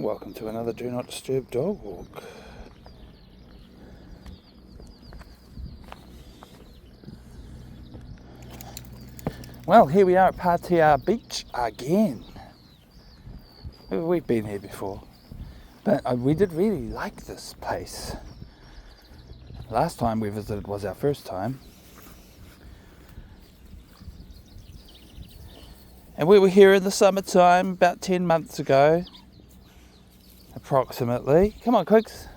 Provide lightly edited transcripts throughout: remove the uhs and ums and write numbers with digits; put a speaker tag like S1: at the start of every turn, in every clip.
S1: Welcome to another Do Not Disturb dog walk. Well, here we are at Pātea Beach again. We've been here before, but we did really like this place. Last time we visited was our first time. And we were here in the summertime about 10 months ago, approximately. Come on, Quigs.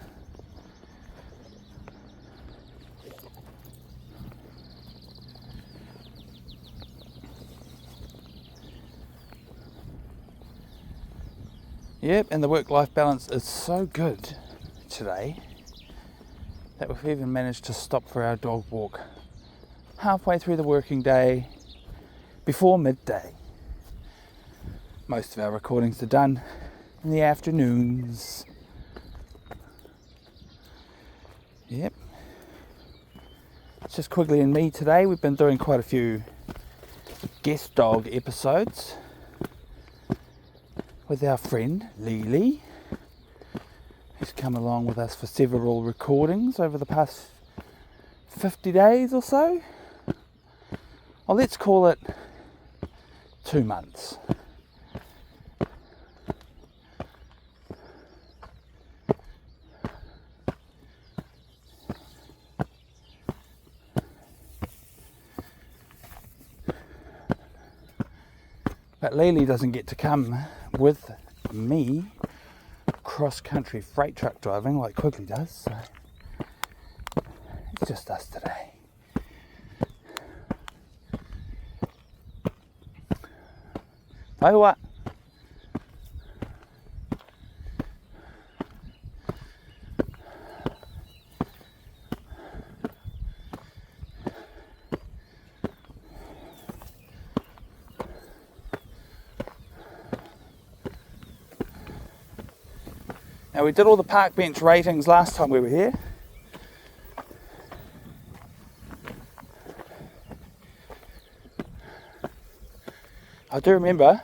S1: Yep, and the work-life balance is so good today that we've even managed to stop for our dog walk halfway through the working day before midday. Most of our recordings are done in the afternoons. Yep. It's just Quigley and me today. We've been doing quite a few guest dog episodes with our friend Lily, who's come along with us for several recordings over the past 50 days or so. Well, let's call it 2 months. But Lily doesn't get to come with me cross-country freight truck driving like Quigley does, so it's just us today. Taiwa. Now, we did all the park bench ratings last time we were here. I do remember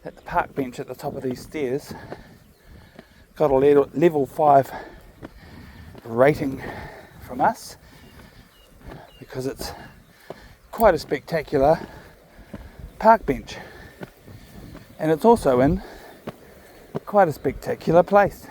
S1: that the park bench at the top of these stairs got a level 5 rating from us because it's quite a spectacular park bench, and it's also in quite a spectacular place.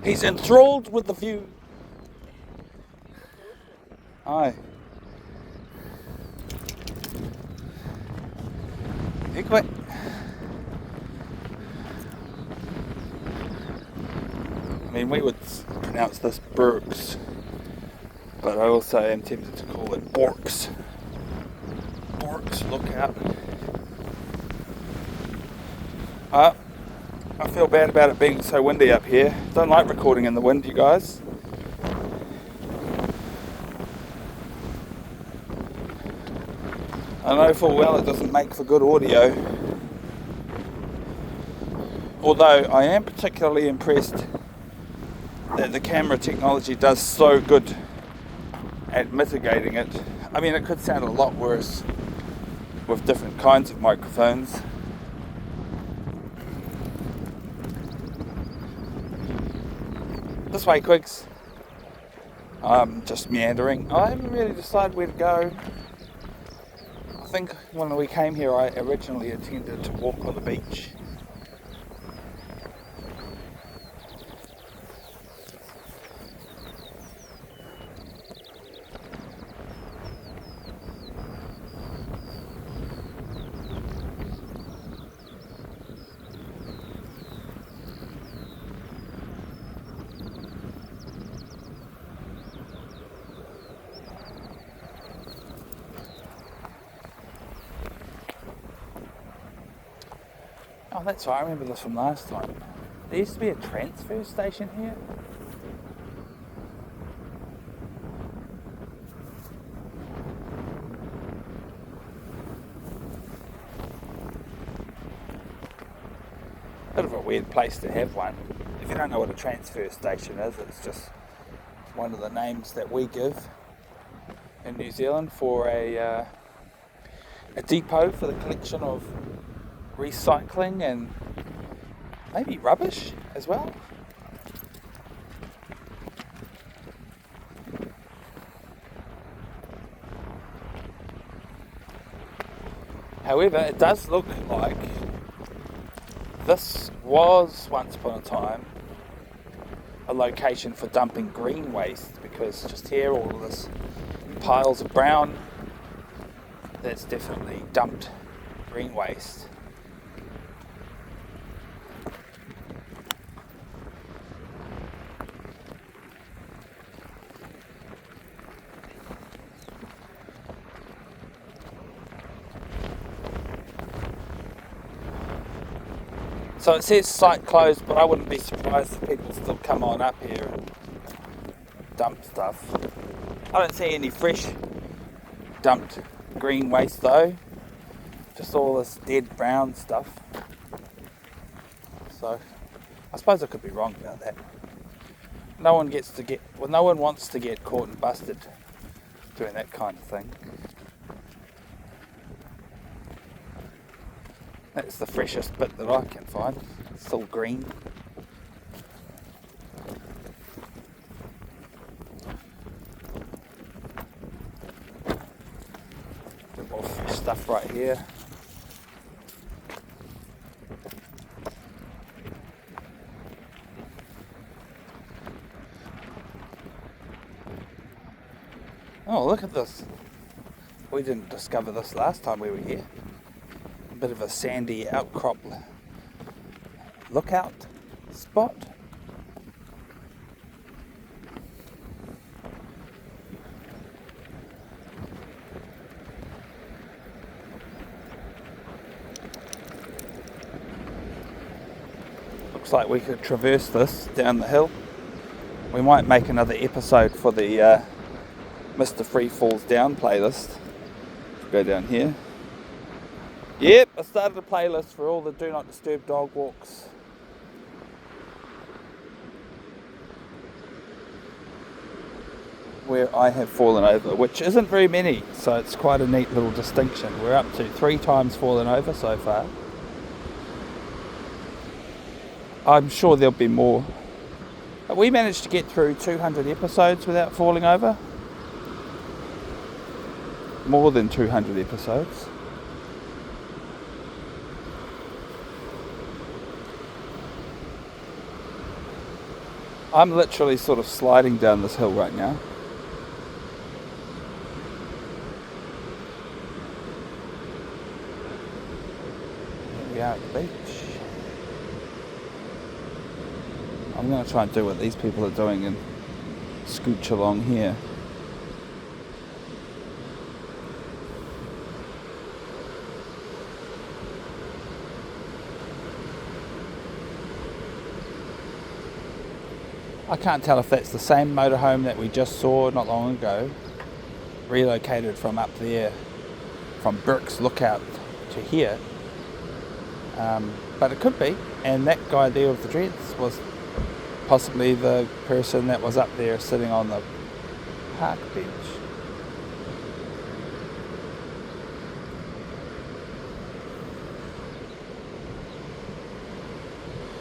S1: He's enthralled with the view. Aye. Quick. I mean, we would pronounce this Burks, but I also am tempted to call it Borks. Borks, look out. I feel bad about it being so windy up here. Don't like recording in the wind, you guys. I know full well it doesn't make for good audio. Although I am particularly impressed that the camera technology does so good at mitigating it. I mean, it could sound a lot worse with different kinds of microphones. This way, Quigs. I'm just meandering. I haven't really decided where to go. I think when we came here, I originally intended to walk on the beach. Oh, that's right, I remember this from last time. There used to be a transfer station here. Bit of a weird place to have one. If you don't know what a transfer station is, it's just one of the names that we give in New Zealand for a depot for the collection of recycling and maybe rubbish as well. However, it does look like this was once upon a time a location for dumping green waste, because just here all of this piles of brown, that's definitely dumped green waste. So it says site closed, but I wouldn't be surprised if people still come on up here and dump stuff. I don't see any fresh dumped green waste though, just all this dead brown stuff. So I suppose I could be wrong about that. No one wants to get caught and busted doing that kind of thing. That's the freshest bit that I can find. It's still green. Bit more fresh stuff right here. Oh, look at this. We didn't discover this last time we were here. A bit of a sandy outcrop lookout spot. Looks like we could traverse this down the hill. We might make another episode for the Mr. Free Falls Down playlist. Go down here. Yep, I started a playlist for all the Do Not Disturb dog walks. Where I have fallen over, which isn't very many, so it's quite a neat little distinction. We're up to 3 times fallen over so far. I'm sure there'll be more. But we managed to get through 200 episodes without falling over. More than 200 episodes. I'm literally sort of sliding down this hill right now. Here we are at the beach. I'm going to try and do what these people are doing and scooch along here. I can't tell if that's the same motorhome that we just saw not long ago, relocated from up there, from Burke's Lookout to here, but it could be, and that guy there with the dreads was possibly the person that was up there sitting on the park bench.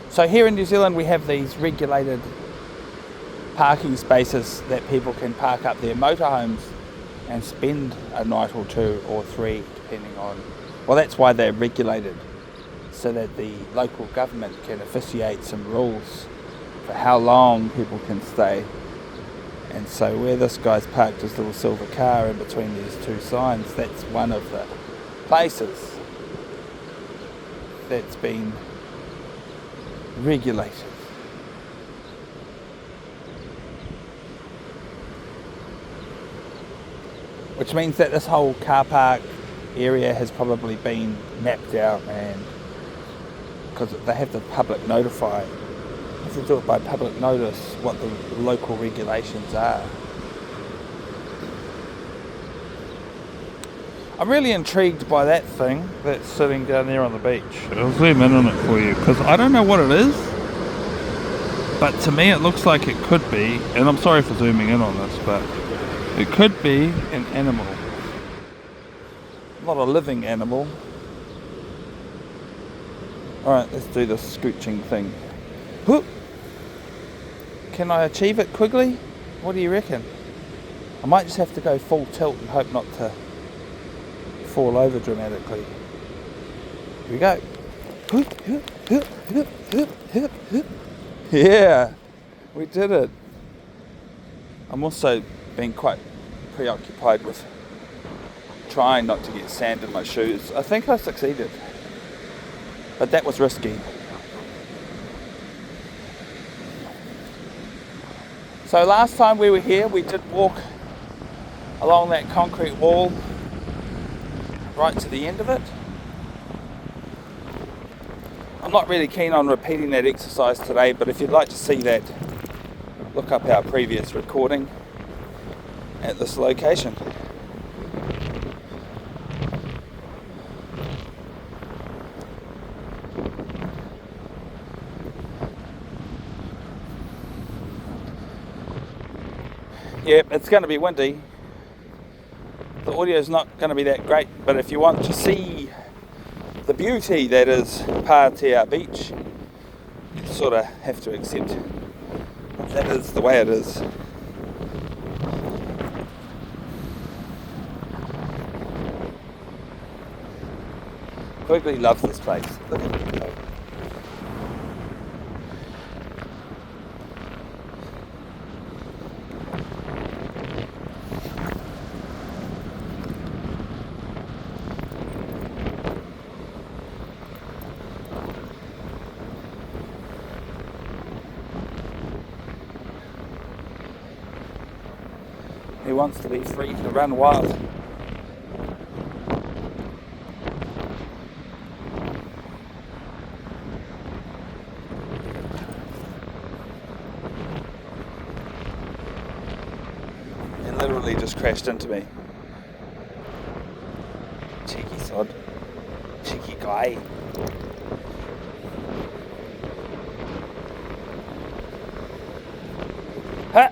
S1: So here in New Zealand we have these regulated parking spaces that people can park up their motorhomes and spend a night or 2 or 3 depending on, well, that's why they're regulated, so that the local government can officiate some rules for how long people can stay. And so where this guy's parked his little silver car in between these 2 signs, that's one of the places that's been regulated. Which means that this whole car park area has probably been mapped out and because they have to public notify. They have to do it by public notice what the local regulations are. I'm really intrigued by that thing that's sitting down there on the beach. I'll zoom in on it for you because I don't know what it is, but to me it looks like it could be, and I'm sorry for zooming in on this, but it could be an animal. Not a living animal. Alright, let's do this scooching thing. Whoop. Can I achieve it, Quigley? What do you reckon? I might just have to go full tilt and hope not to fall over dramatically. Here we go. Yeah, we did it. I'm also being quite preoccupied with trying not to get sand in my shoes. I think I succeeded, but that was risky. So last time we were here, we did walk along that concrete wall right to the end of it. I'm not really keen on repeating that exercise today, but if you'd like to see that, look up our previous recording at this location. Yep, it's going to be windy. The audio is not going to be that great, but if you want to see the beauty that is Pātea Beach, you sort of have to accept that is the way it is. Quigley loves this place. Look at him go. He wants to be free to run wild. He literally just crashed into me. Cheeky sod. Cheeky guy. Ha!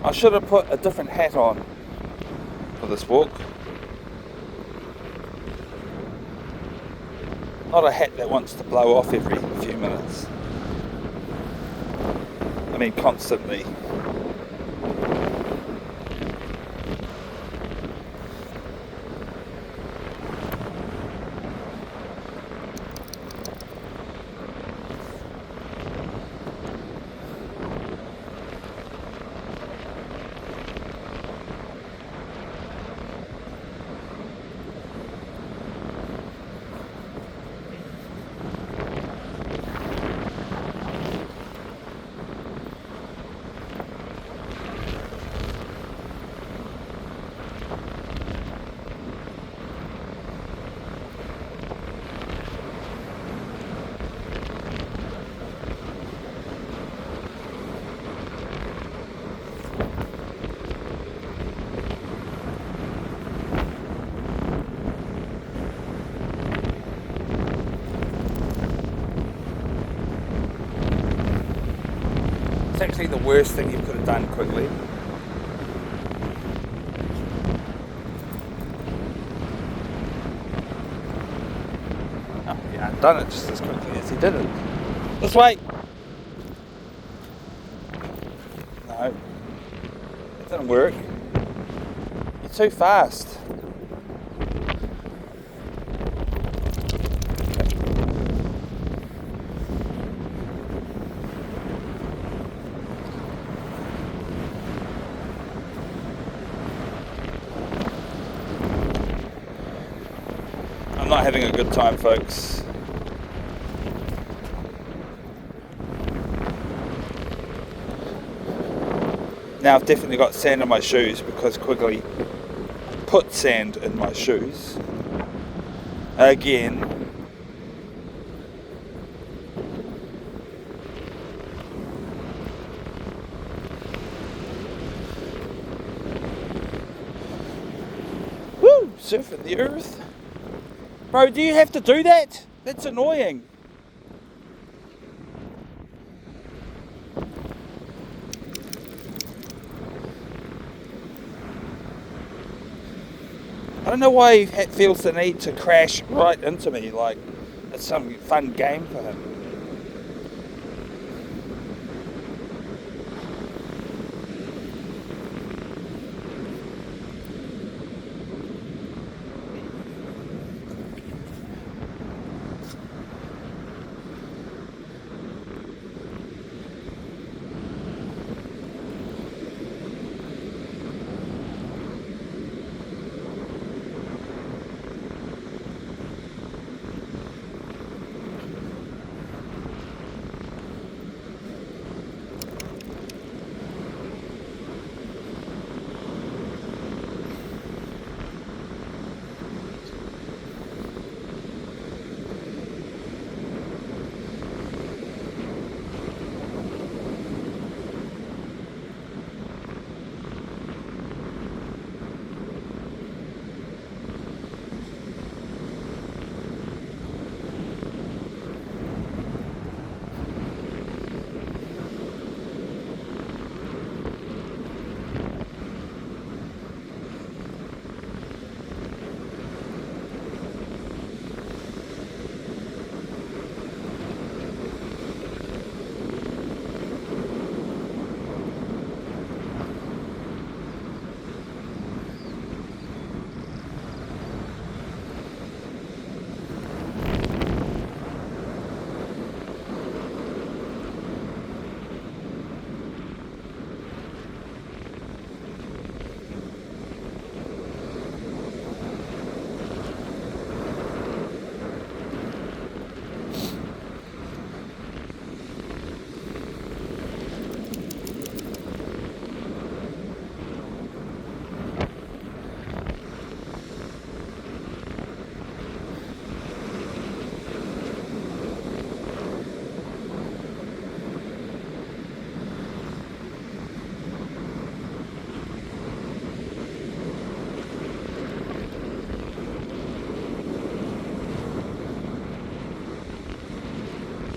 S1: I should have put a different hat on for this walk. Not a hat that wants to blow off every few minutes. I mean constantly. It's actually the worst thing you could have done quickly. Oh, yeah, I've done it just as quickly as he did it. This way! No. It didn't work. You're too fast. having a good time, folks. Now I've definitely got sand in my shoes because Quigley put sand in my shoes. Again. Woo! Surfing the earth. Bro, do you have to do that? That's annoying. I don't know why he feels the need to crash right into me like it's some fun game for him.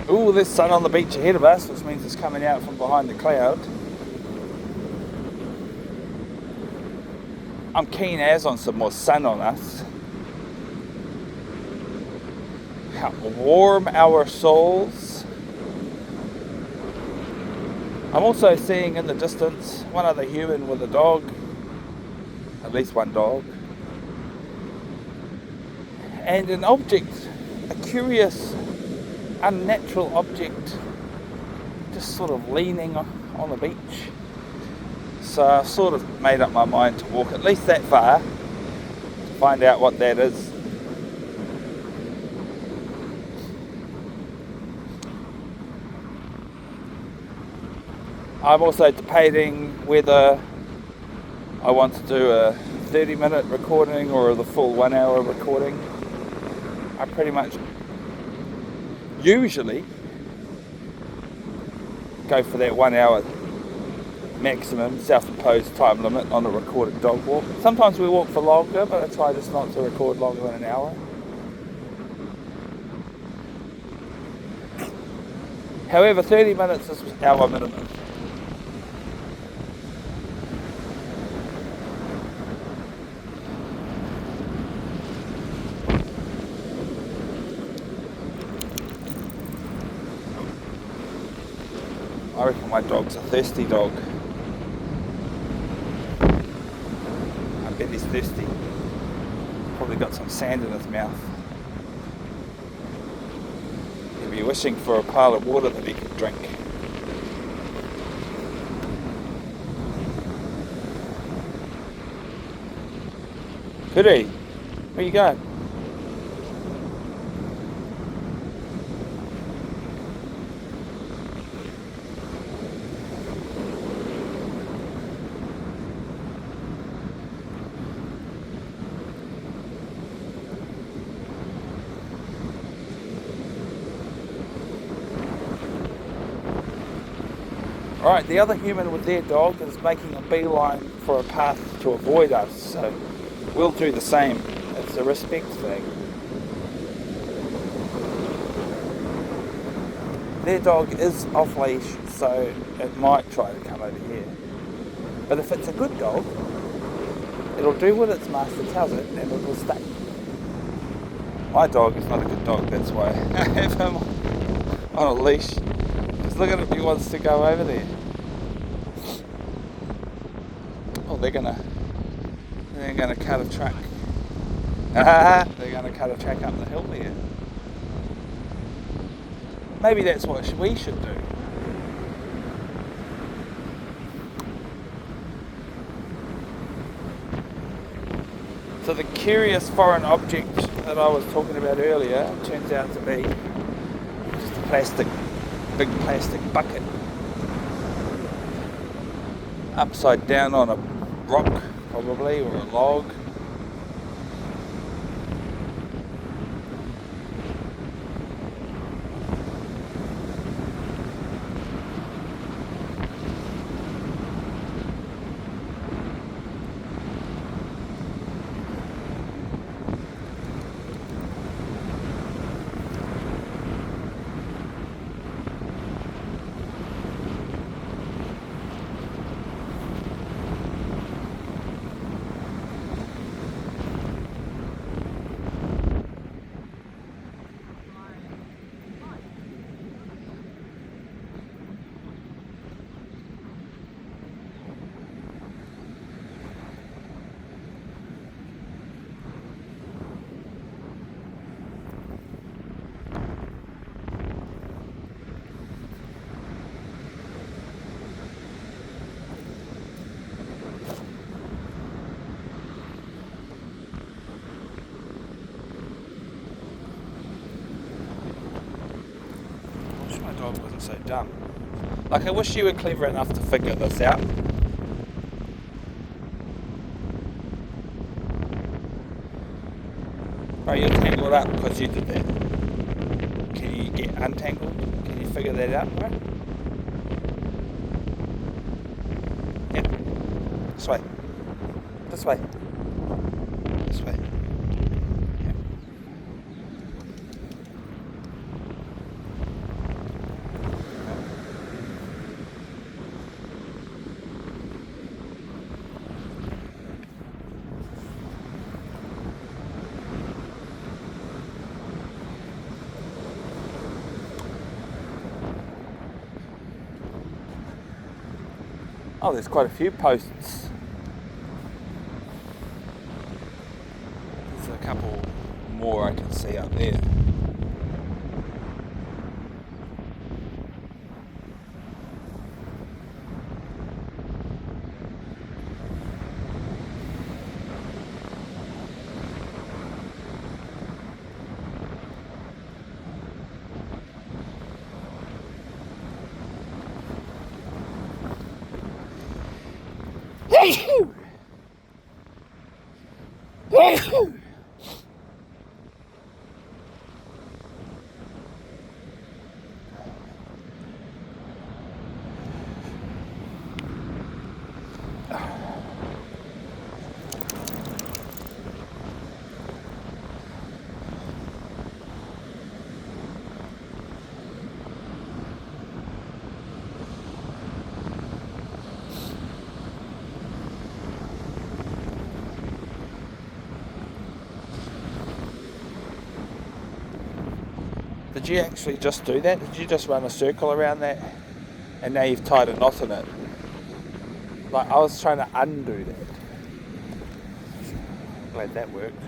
S1: Ooh, there's sun on the beach ahead of us, which means it's coming out from behind the cloud. I'm keen as on some more sun on us. Help warm our souls. I'm also seeing in the distance one other human with a dog. At least one dog. And an object, a curious, unnatural object, just sort of leaning on the beach. So I've sort of made up my mind to walk at least that far to find out what that is. I'm also debating whether I want to do a 30-minute recording or the full 1 hour recording. I pretty much usually go for that 1 hour maximum self-imposed time limit on a recorded dog walk. Sometimes we walk for longer, but I try just not to record longer than an hour. However, 30 minutes is our minimum. I reckon my dog's a thirsty dog. I bet he's thirsty. Probably got some sand in his mouth. He'll be wishing for a pile of water that he could drink. Could he? Where you going? Alright, the other human with their dog is making a beeline for a path to avoid us, so we'll do the same. It's a respect thing. Their dog is off leash, so it might try to come over here. But if it's a good dog, it'll do what its master tells it and it will stay. My dog is not a good dog, that's why I have him on a leash. Just look at him, he wants to go over there. Oh, they're gonna cut a track. They're gonna cut a track up the hill there. Maybe that's what we should do. So the curious foreign object that I was talking about earlier turns out to be just a big plastic bucket upside down on a rock probably, or a log. Wasn't so dumb. Like, I wish you were clever enough to figure this out. Right, you're tangled up because you did that. Can you get untangled? Can you figure that out, right? Yeah. This way. This way. This way. Oh, there's quite a few posts. There's a couple more I can see up there. Did you actually just do that? Did you just run a circle around that and now you've tied a knot in it? Like, I was trying to undo that. Glad that worked.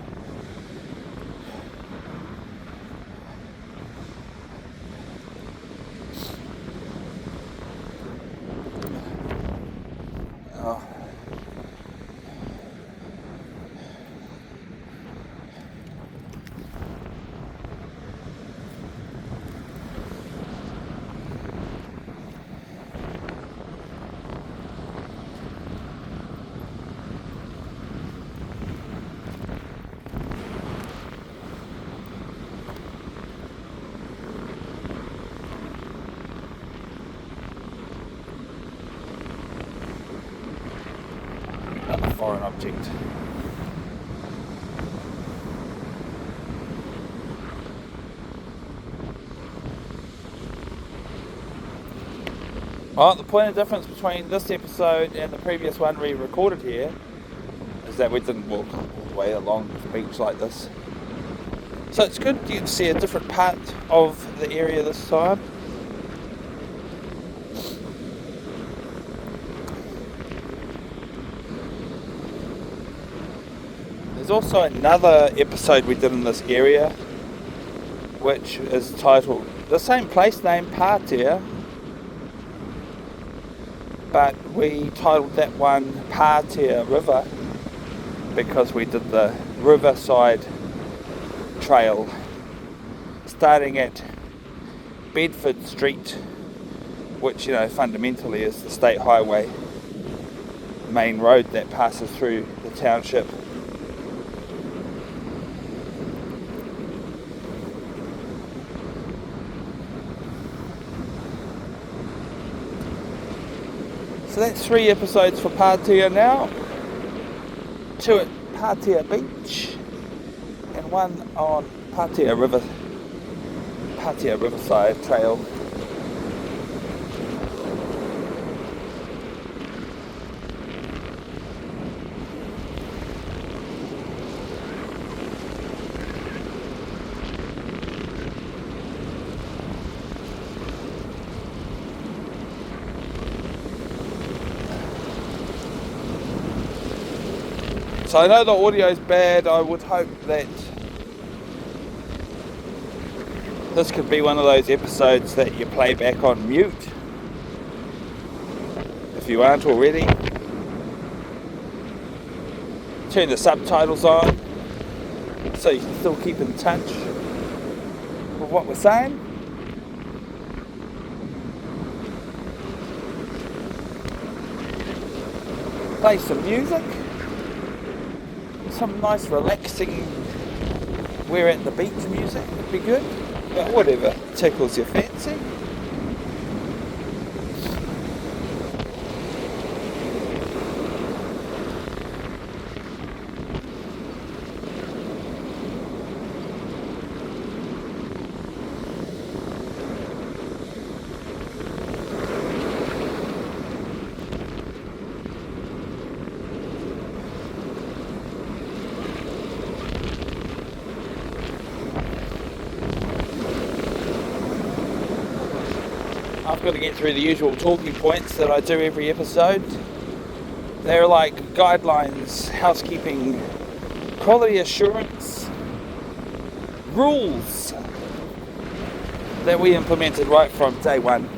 S1: Oh. subject. Well, the point of difference between this episode and the previous one we recorded here is that we didn't walk all the way along the beach like this. So it's good you can see a different part of the area this time. There's also another episode we did in this area which is titled the same place name, Pātea, but we titled that one Pātea River because we did the riverside trail starting at Bedford Street, which fundamentally is the state highway main road that passes through the township. So that's 3 episodes for Pātea now. 2 at Pātea Beach and 1 on Pātea Riverside Trail. So I know the audio is bad. I would hope that this could be one of those episodes that you play back on mute if you aren't already. Turn the subtitles on so you can still keep in touch with what we're saying. Play some music. Some nice relaxing we're at the beach music would be good, but whatever tickles your fancy. I've got to get through the usual talking points that I do every episode. They're like guidelines, housekeeping, quality assurance, rules that we implemented right from day one.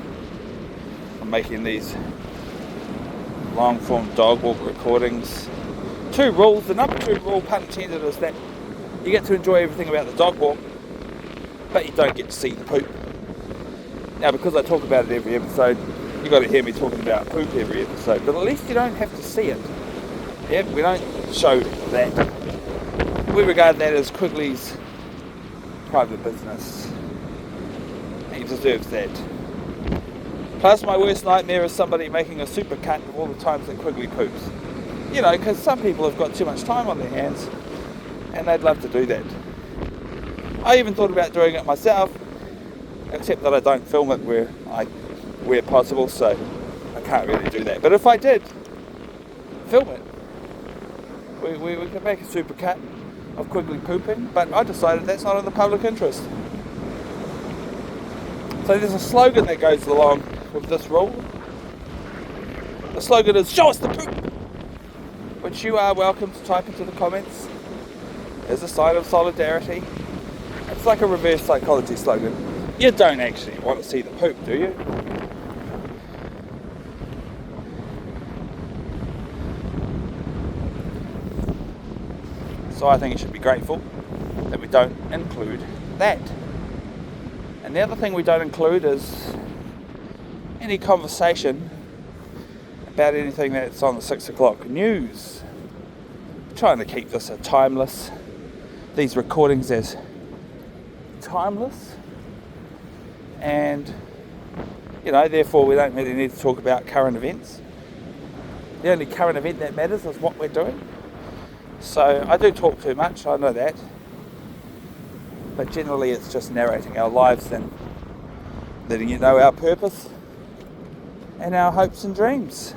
S1: I'm making these long form dog walk recordings. 2 rules. The number 2 rule, pun intended, is that you get to enjoy everything about the dog walk, but you don't get to see the poop. Now, because I talk about it every episode, you've got to hear me talking about poop every episode, but at least you don't have to see it. Yeah, we don't show that. We regard that as Quigley's private business. He deserves that. Plus, my worst nightmare is somebody making a super cut of all the times that Quigley poops. Because some people have got too much time on their hands, and they'd love to do that. I even thought about doing it myself, except that I don't film it where possible, so I can't really do that. But if I did film it, we could make a super cut of Quigley pooping, but I decided that's not in the public interest. So there's a slogan that goes along with this rule. The slogan is, "Show us the poop!" which you are welcome to type into the comments as a sign of solidarity. It's like a reverse psychology slogan. You don't actually want to see the poop, do you? So I think you should be grateful that we don't include that. And the other thing we don't include is any conversation about anything that's on the 6 o'clock news. I'm trying to keep this these recordings as timeless. And, therefore we don't really need to talk about current events. The only current event that matters is what we're doing. So I do talk too much, I know that. But generally it's just narrating our lives and letting you know our purpose and our hopes and dreams.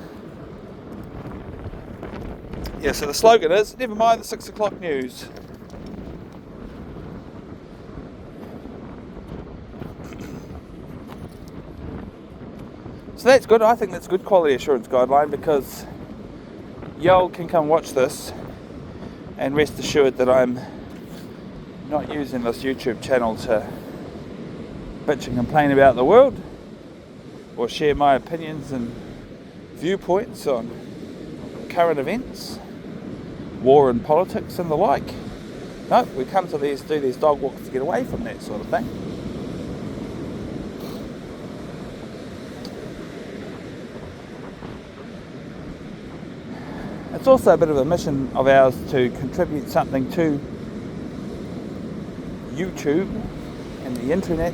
S1: Yeah, so the slogan is, never mind the 6 o'clock news. So that's good. I think that's a good quality assurance guideline, because y'all can come watch this and rest assured that I'm not using this YouTube channel to bitch and complain about the world or share my opinions and viewpoints on current events, war and politics and the like. No, we come to do these dog walks to get away from that sort of thing. It's also a bit of a mission of ours to contribute something to YouTube and the internet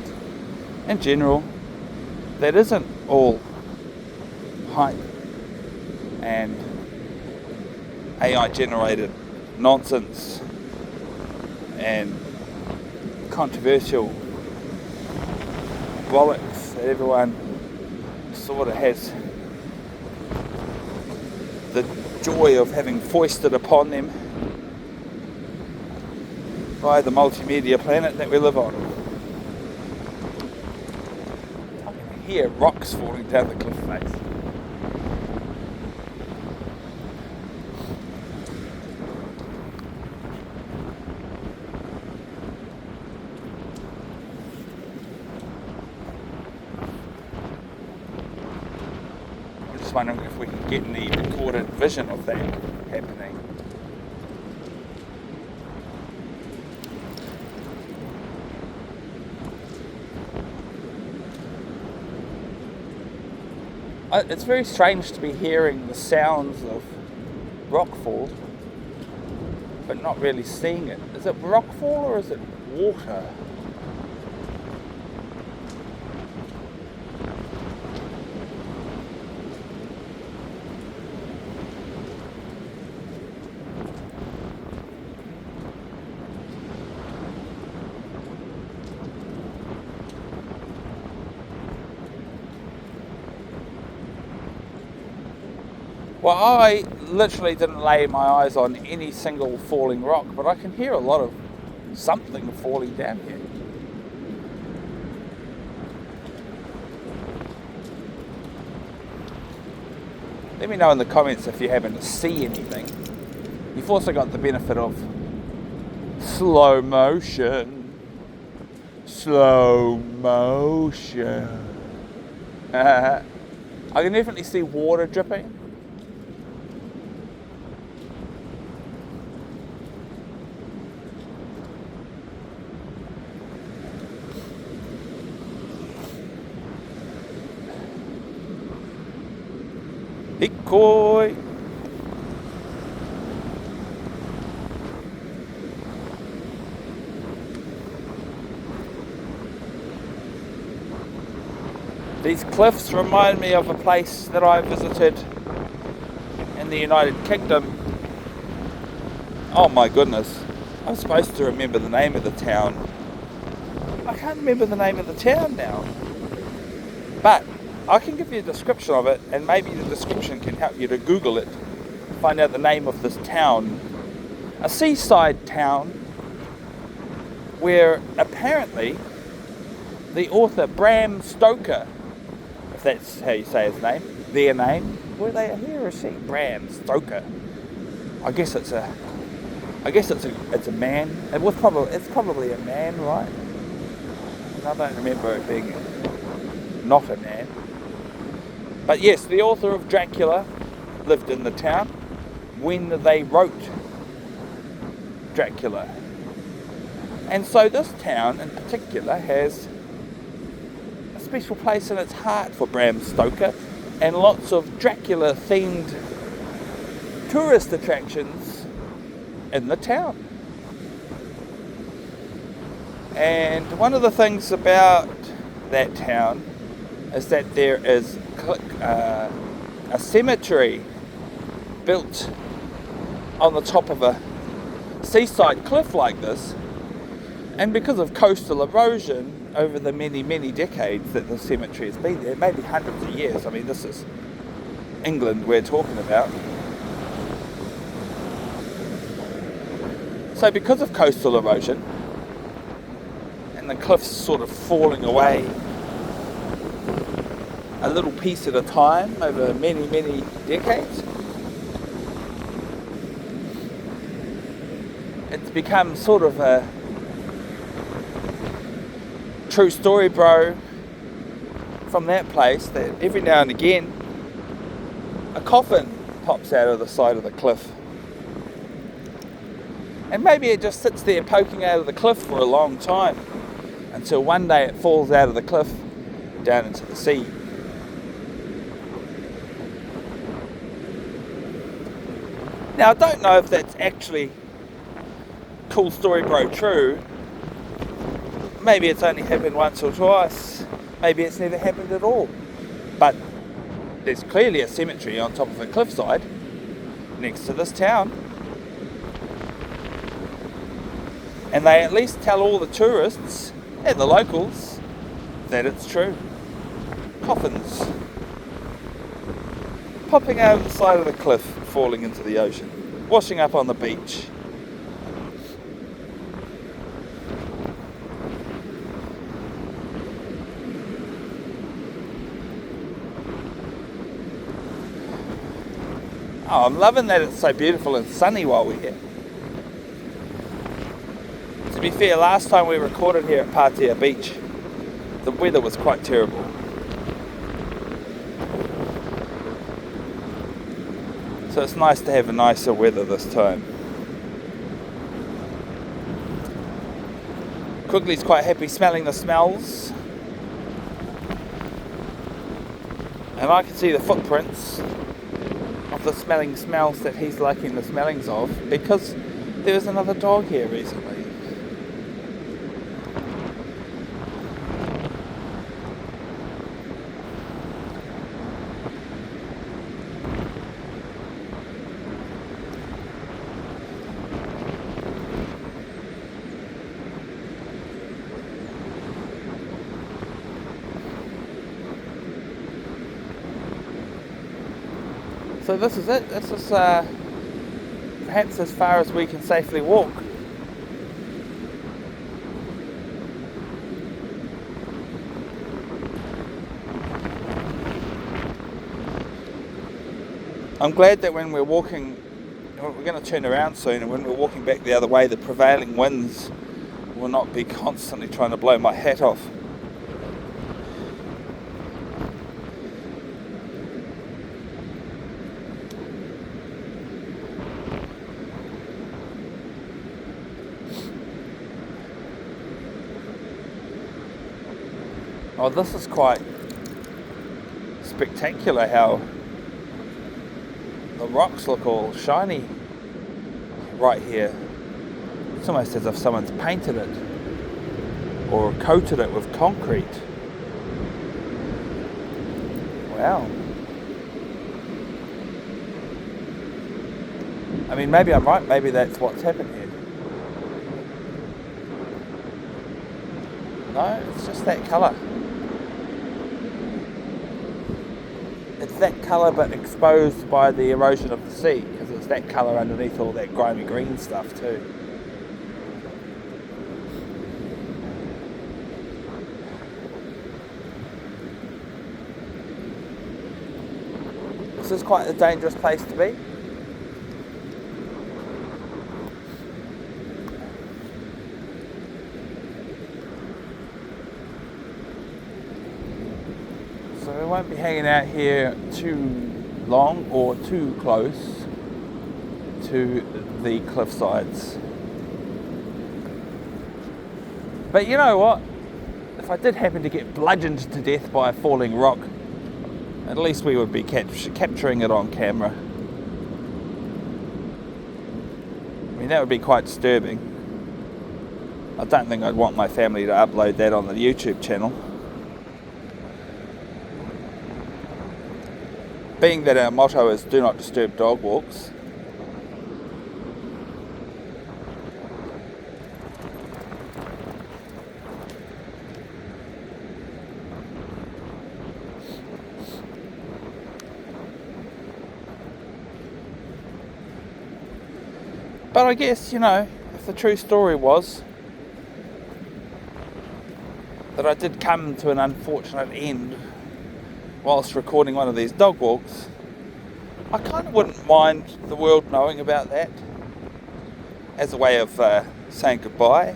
S1: in general that isn't all hype and AI generated nonsense and controversial bollocks that everyone sort of has the joy of having foisted upon them by the multimedia planet that we live on. I can hear rocks falling down the cliff face. I'm just wondering if we can get any recorded vision of that happening. It's very strange to be hearing the sounds of rockfall, but not really seeing it. Is it rockfall or is it water? Well, I literally didn't lay my eyes on any single falling rock, but I can hear a lot of something falling down here. Let me know in the comments if you happen to see anything. You've also got the benefit of slow motion. Slow motion. I can definitely see water dripping. Decoy. These cliffs remind me of a place that I visited in the United Kingdom. Oh my goodness. I'm supposed to remember the name of the town. I can't remember the name of the town now. But I can give you a description of it, and maybe the description can help you to Google it, find out the name of this town. A seaside town where apparently the author Bram Stoker, if that's how you say his name, their name, were they here or she? Bram Stoker. I guess it's a man. It's probably a man, right? And I don't remember it being not a man. But yes, the author of Dracula lived in the town when they wrote Dracula. And so this town in particular has a special place in its heart for Bram Stoker, and lots of Dracula themed tourist attractions in the town. And one of the things about that town is that there is a cemetery built on the top of a seaside cliff like this, and because of coastal erosion over the many, many decades that the cemetery has been there, maybe hundreds of years. I mean, this is England we're talking about. So because of coastal erosion and the cliffs sort of falling away a little piece at a time over many, many decades, it's become sort of a true story, bro, from that place, that every now and again a coffin pops out of the side of the cliff. And maybe it just sits there poking out of the cliff for a long time until one day it falls out of the cliff down into the sea. Now, I don't know if that's actually cool story, bro, true. Maybe it's only happened once or twice. Maybe it's never happened at all. But there's clearly a cemetery on top of a cliffside next to this town. And they at least tell all the tourists and the locals that it's true. Coffins popping out of the side of the cliff, falling into the ocean, washing up on the beach. Oh, I'm loving that it's so beautiful and sunny while we're here. To be fair, last time we recorded here at Pātea Beach, the weather was quite terrible. So it's nice to have a nicer weather this time. Quigley's quite happy smelling the smells. And I can see the footprints of the smelling smells that he's liking the smellings of, because there was another dog here recently. So this is it. This is perhaps as far as we can safely walk. I'm glad that when we're walking, we're going to turn around soon, and when we're walking back the other way, the prevailing winds will not be constantly trying to blow my hat off. Oh, this is quite spectacular how the rocks look all shiny right here. It's almost as if someone's painted it or coated it with concrete. Wow. I mean, maybe I'm right, maybe that's what's happened here. No, it's just that colour. It's that colour but exposed by the erosion of the sea, because it's that colour underneath all that grimy green stuff too. This is quite a dangerous place to be. So we won't be hanging out here too long or too close to the cliff sides. But you know what? If I did happen to get bludgeoned to death by a falling rock, at least we would be capturing it on camera. I mean, that would be quite disturbing. I don't think I'd want my family to upload that on the YouTube channel. Being that our motto is do not disturb dog walks, But I guess, if the true story was that I did come to an unfortunate end whilst recording one of these dog walks, I kind of wouldn't mind the world knowing about that as a way of saying goodbye.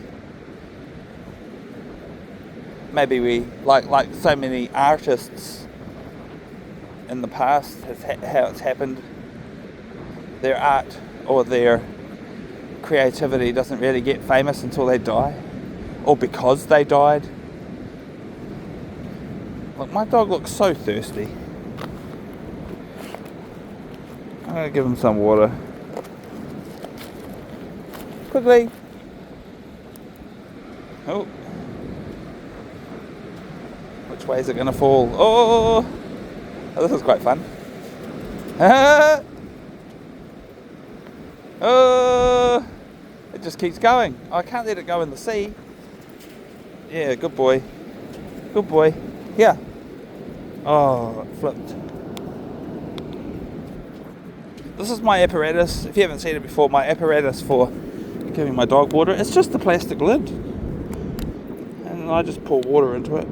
S1: Maybe we, like so many artists in the past, how it's happened, their art or their creativity doesn't really get famous until they die, or because they died. Look, my dog looks so thirsty. I'm going to give him some water. Quigley. Oh. Which way is it going to fall? Oh, this is quite fun. Oh, it just keeps going. I can't let it go in the sea. Yeah, good boy. Good boy. Here. Oh, it flipped. This is my apparatus. If you haven't seen it before, my apparatus for giving my dog water. It's just the plastic lid. And I just pour water into it.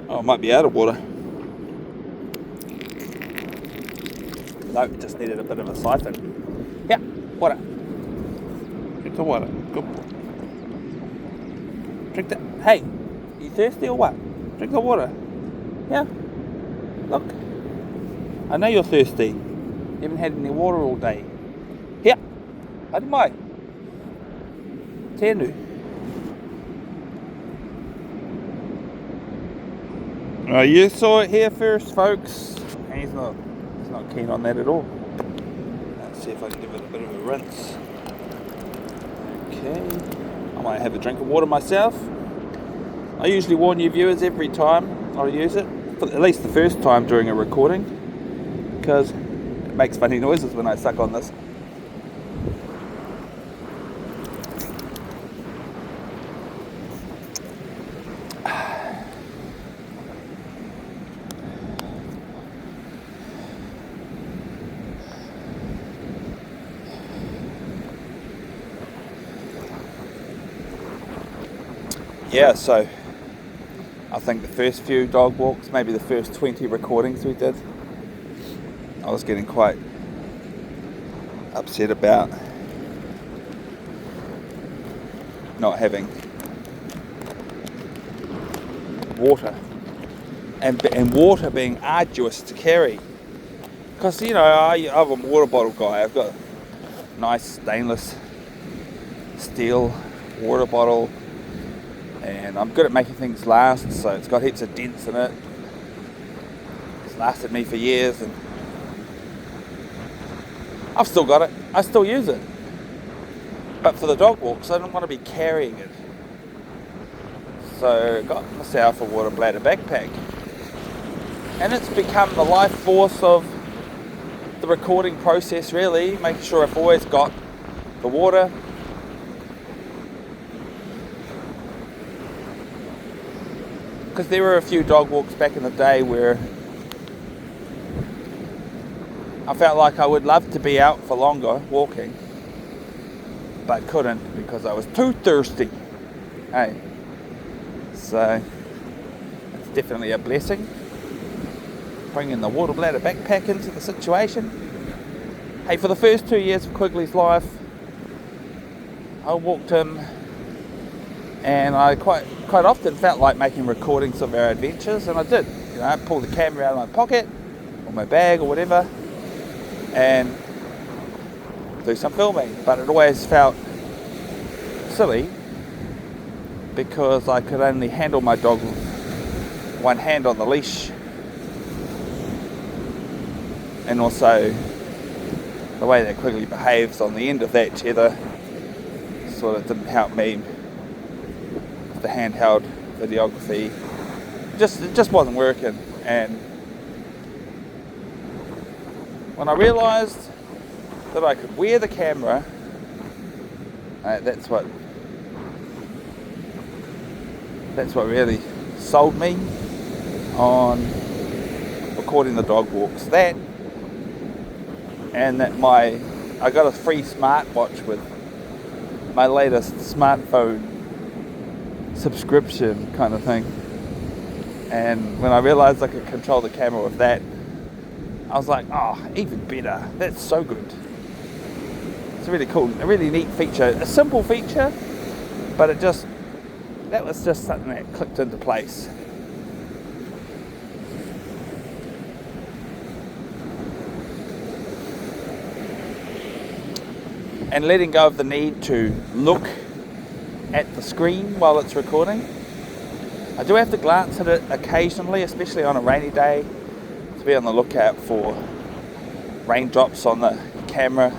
S1: Oh, it might be out of water. No, it just needed a bit of a siphon. Yeah, water. Drink the water. Good boy. Drink that. Hey, you thirsty or what? Drink the water. Yeah. Look. I know you're thirsty. You haven't had any water all day. Here. Hadi mai. Tēnu. You saw it here first, folks. And he's not keen on that at all. Let's see if I can give it a bit of a rinse. Okay. I might have a drink of water myself. I usually warn you viewers every time I use it, at least the first time during a recording, because it makes funny noises when I suck on this. Yeah, so I think the first few dog walks, maybe the first 20 recordings we did, I was getting quite upset about not having water and water being arduous to carry, because I'm a water bottle guy. I've got a nice stainless steel water bottle, and I'm good at making things last, so it's got heaps of dents in it. It's lasted me for years, and I've still got it. I still use it. But for the dog walks, I don't want to be carrying it. So I got myself a water bladder backpack. And it's become the life force of the recording process, really, making sure I've always got the water. Because there were a few dog walks back in the day where I felt like I would love to be out for longer walking, but couldn't because I was too thirsty. Hey, so it's definitely a blessing bringing the water bladder backpack into the situation. Hey, for the first 2 years of Quigley's life, I walked him, and I quite often felt like making recordings of our adventures, and I did. I'd pull the camera out of my pocket or my bag or whatever and do some filming, but it always felt silly because I could only handle my dog with one hand on the leash, and also the way that Quigley behaves on the end of that tether sort of didn't help me with the handheld videography. It just wasn't working. And when I realised that I could wear the camera, that's what really sold me on recording the dog walks. That, and that my I got a free smartwatch with my latest smartphone subscription kind of thing. And when I realised I could control the camera with that, I was like, oh, even better. That's so good. It's really cool, a really neat feature. A simple feature, but that was just something that clicked into place. And letting go of the need to look at the screen while it's recording. I do have to glance at it occasionally, especially on a rainy day, to be on the lookout for raindrops on the camera,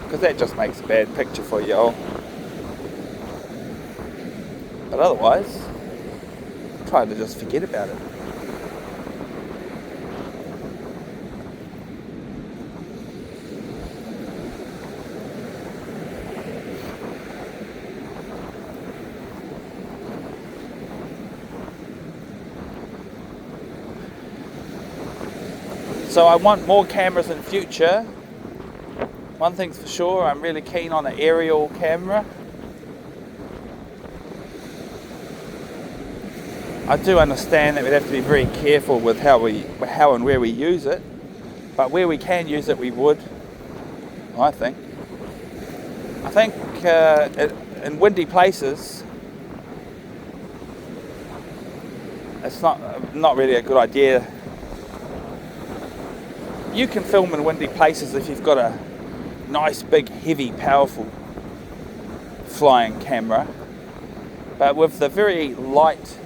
S1: because that just makes a bad picture for you all. But otherwise, try to just forget about it. So I want more cameras in future. One thing's for sure, I'm really keen on an aerial camera. I do understand that we'd have to be very careful with how and where we use it, but where we can use it, we would. I think in windy places, it's not really a good idea. You can film in windy places if you've got a nice, big, heavy, powerful flying camera. But with the very light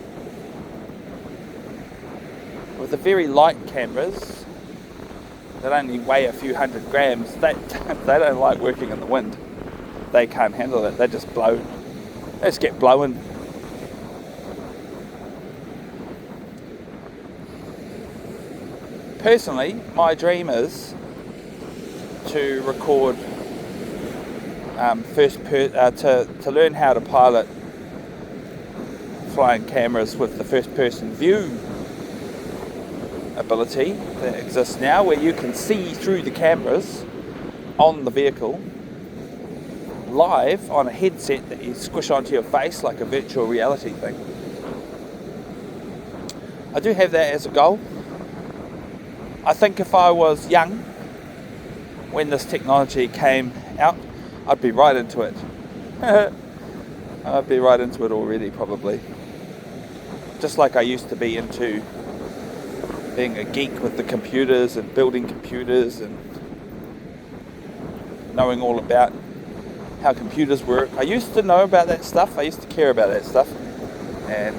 S1: cameras that only weigh a few hundred grams, they don't like working in the wind. They can't handle it. They just blow. They just get blown. Personally, my dream is to record to learn how to pilot flying cameras with the first-person view ability that exists now, where you can see through the cameras on the vehicle live on a headset that you squish onto your face like a virtual reality thing. I do have that as a goal. I think if I was young when this technology came out, I'd be right into it. I'd be right into it already, probably. Just like I used to be into being a geek with the computers and building computers and knowing all about how computers work. I used to know about that stuff. I used to care about that stuff. And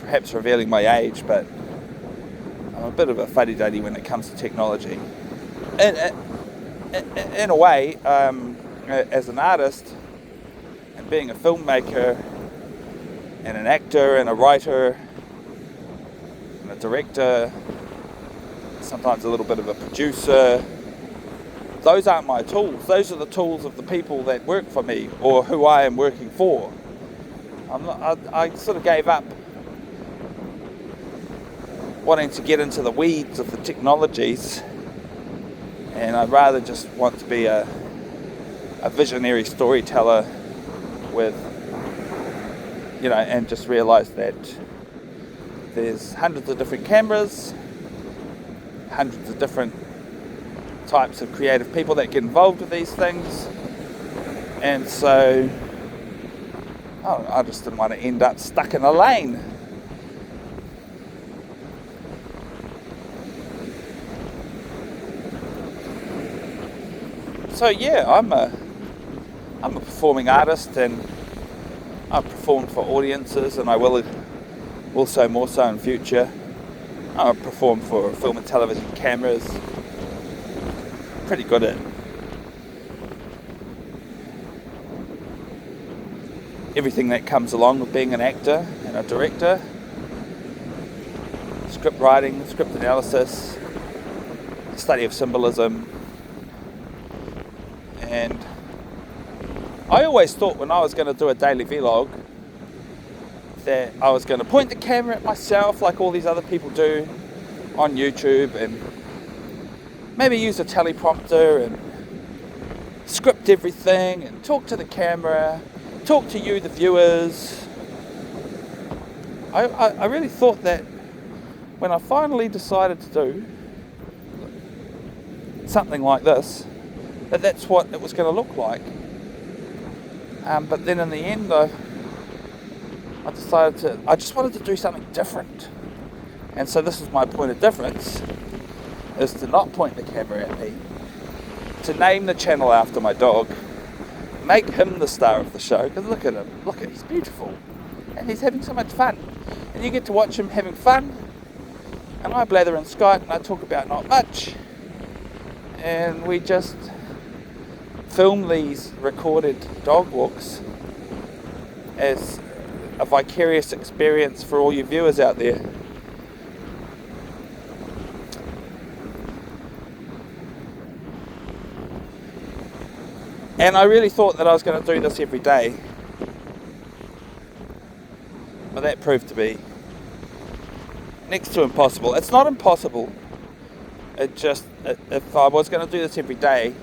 S1: perhaps revealing my age, but I'm a bit of a fuddy-duddy when it comes to technology. In a way, as an artist and being a filmmaker and an actor and a writer and a director, sometimes a little bit of a producer, those aren't my tools. Those are the tools of the people that work for me or who I am working for. I sort of gave up wanting to get into the weeds of the technologies, and I'd rather just want to be a visionary storyteller with, and just realise that there's hundreds of different cameras, hundreds of different types of creative people that get involved with these things, and so I just didn't want to end up stuck in a lane. So yeah, I'm a performing artist, and I've performed for audiences, and I will also more so in future. I've performed for film and television cameras. Pretty good at everything that comes along with being an actor and a director. Script writing, script analysis, study of symbolism. And I always thought when I was going to do a daily vlog that I was going to point the camera at myself like all these other people do on YouTube and maybe use a teleprompter and script everything and talk to the camera, talk to you, the viewers. I really thought that when I finally decided to do something like this, that's what it was going to look like. But then in the end, I decided I just wanted to do something different. And so this is my point of difference, is to not point the camera at me, to name the channel after my dog, make him the star of the show, because look at him, he's beautiful, and he's having so much fun. And you get to watch him having fun, and I blather in Skype and I talk about not much, and we just film these recorded dog walks as a vicarious experience for all you viewers out there. And I really thought that I was going to do this every day, but that proved to be next to impossible. It's not impossible, it just, if I was going to do this every day,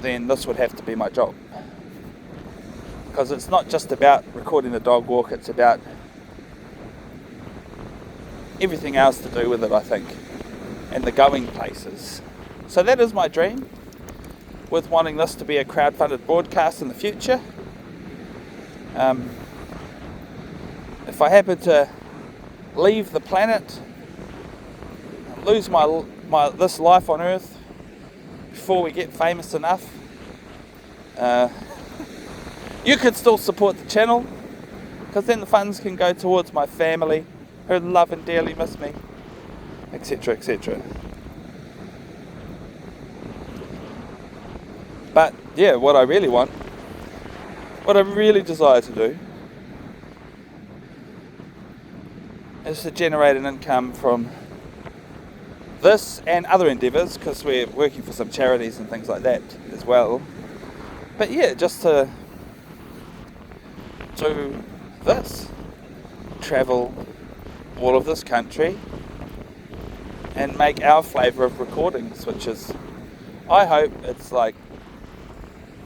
S1: then this would have to be my job. Because it's not just about recording the dog walk, it's about everything else to do with it, I think, and the going places. So that is my dream, with wanting this to be a crowd-funded broadcast in the future. If I happen to leave the planet, lose my this life on Earth before we get famous enough, you could still support the channel, because then the funds can go towards my family who love and dearly miss me, etc, etc. But yeah, what I really want, what I really desire to do, is to generate an income from this and other endeavours, because we're working for some charities and things like that as well. But yeah, just to do this, travel all of this country and make our flavour of recordings, which is, I hope it's like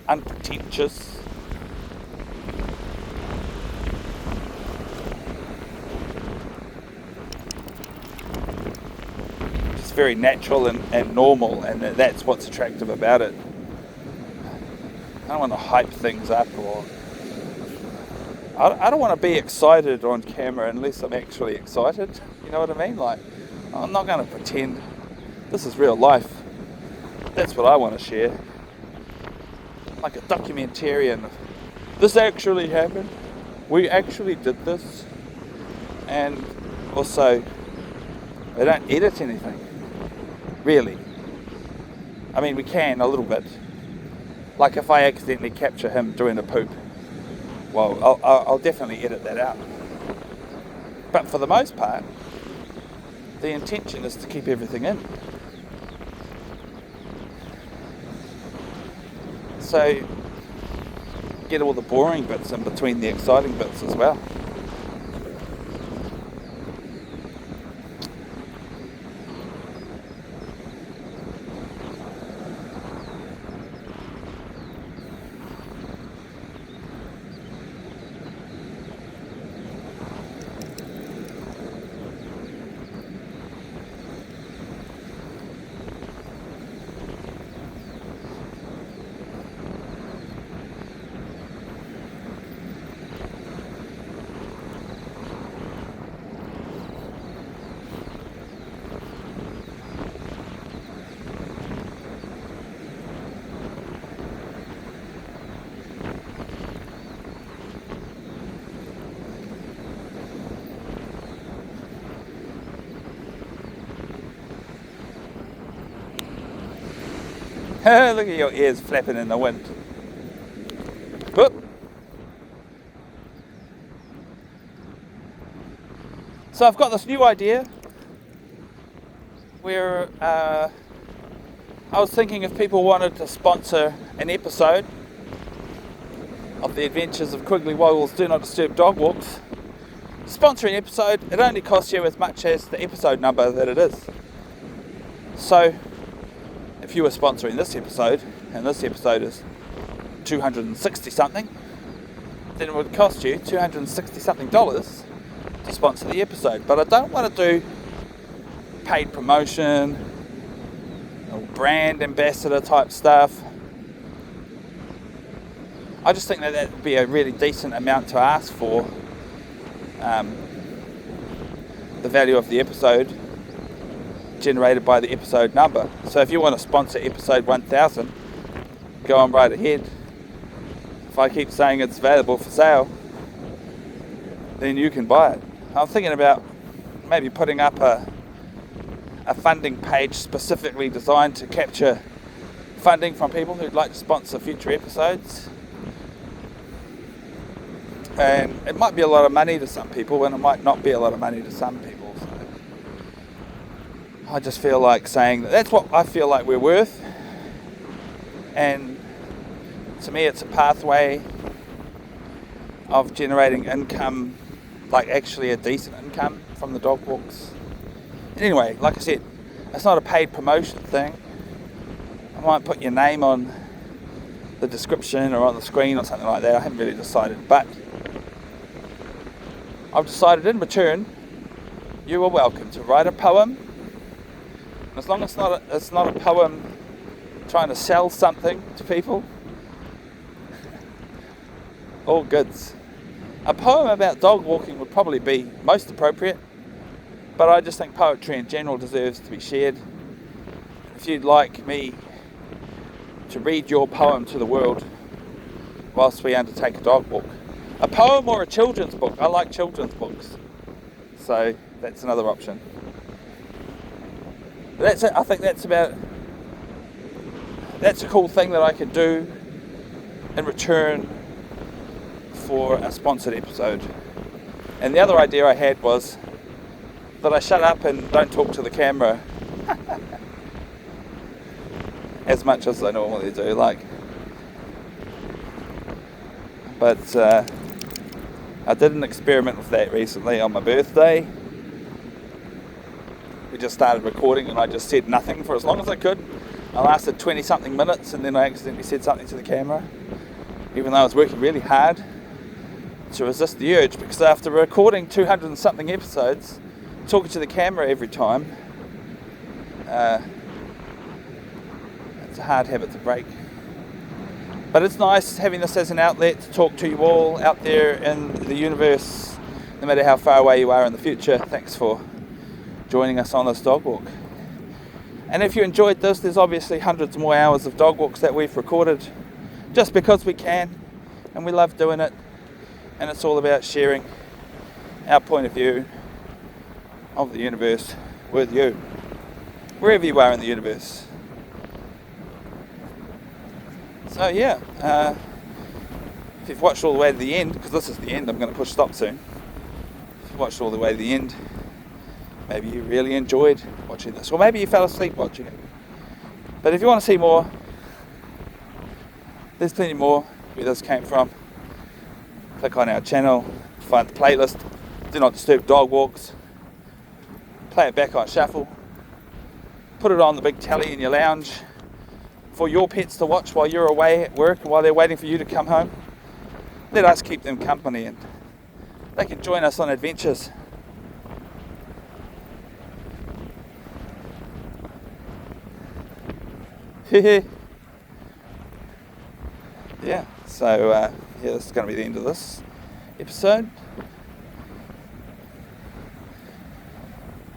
S1: unpretentious, just very natural and normal, and that's what's attractive about it. I don't want to hype things up, or I don't want to be excited on camera unless I'm actually excited. You know what I mean? Like, I'm not going to pretend. This is real life. That's what I want to share. Like a documentarian. This actually happened. We actually did this. And also, they don't edit anything. Really. I mean, we can a little bit. Like if I accidentally capture him doing a poop, well, I'll definitely edit that out. But for the most part, the intention is to keep everything in. So, get all the boring bits in between the exciting bits as well. Look at your ears flapping in the wind. Whoop. So I've got this new idea where I was thinking if people wanted to sponsor an episode of the Adventures of Quigley Woggle's Do Not Disturb Dog Walks, sponsor an episode, it only costs you as much as the episode number that it is. So if you were sponsoring this episode, and this episode is 260 something, then it would cost you $260 something to sponsor the episode. But I don't want to do paid promotion or brand ambassador type stuff. I just think that would be a really decent amount to ask for the value of the episode generated by the episode number. So if you want to sponsor episode 1000, go on right ahead. If I keep saying it's available for sale, then you can buy it. I'm thinking about maybe putting up a funding page specifically designed to capture funding from people who'd like to sponsor future episodes. And it might be a lot of money to some people, and it might not be a lot of money to some people. So I just feel like saying that that's what I feel like we're worth. And to me, it's a pathway of generating income, like actually a decent income from the dog walks. Anyway, like I said, it's not a paid promotion thing. I might put your name on the description or on the screen or something like that. I haven't really decided, but I've decided in return, you are welcome to write a poem. As long as it's not a poem trying to sell something to people, all goods. A poem about dog walking would probably be most appropriate, but I just think poetry in general deserves to be shared. If you'd like me to read your poem to the world whilst we undertake a dog walk, a poem or a children's book. I like children's books, so that's another option. But that's it. I think that's a cool thing that I could do in return for a sponsored episode. And the other idea I had was that I shut up and don't talk to the camera as much as I normally do. But I did an experiment with that recently on my birthday. We just started recording and I just said nothing for as long as I could. I lasted 20 something minutes and then I accidentally said something to the camera, even though I was working really hard to resist the urge, because after recording 200 and something episodes, talking to the camera every time, it's a hard habit to break. But it's nice having this as an outlet to talk to you all out there in the universe, no matter how far away you are in the future. Thanks for joining us on this dog walk. And if you enjoyed this, there's obviously hundreds more hours of dog walks that we've recorded just because we can, and we love doing it. And it's all about sharing our point of view of the universe with you, wherever you are in the universe. So yeah, if you've watched all the way to the end, because this is the end, I'm going to push stop soon. If you've watched all the way to the end, maybe you really enjoyed watching this, or maybe you fell asleep watching it. But if you want to see more, there's plenty more where this came from. Click on our channel, find the playlist, Do Not Disturb Dog Walks, play it back on shuffle, put it on the big telly in your lounge for your pets to watch while you're away at work and while they're waiting for you to come home. Let us keep them company and they can join us on adventures. Yeah, so yeah, this is going to be the end of this episode.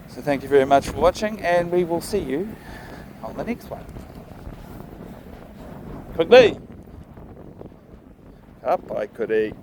S1: So thank you very much for watching, and we will see you on the next one. Quigley! Up, I could eat.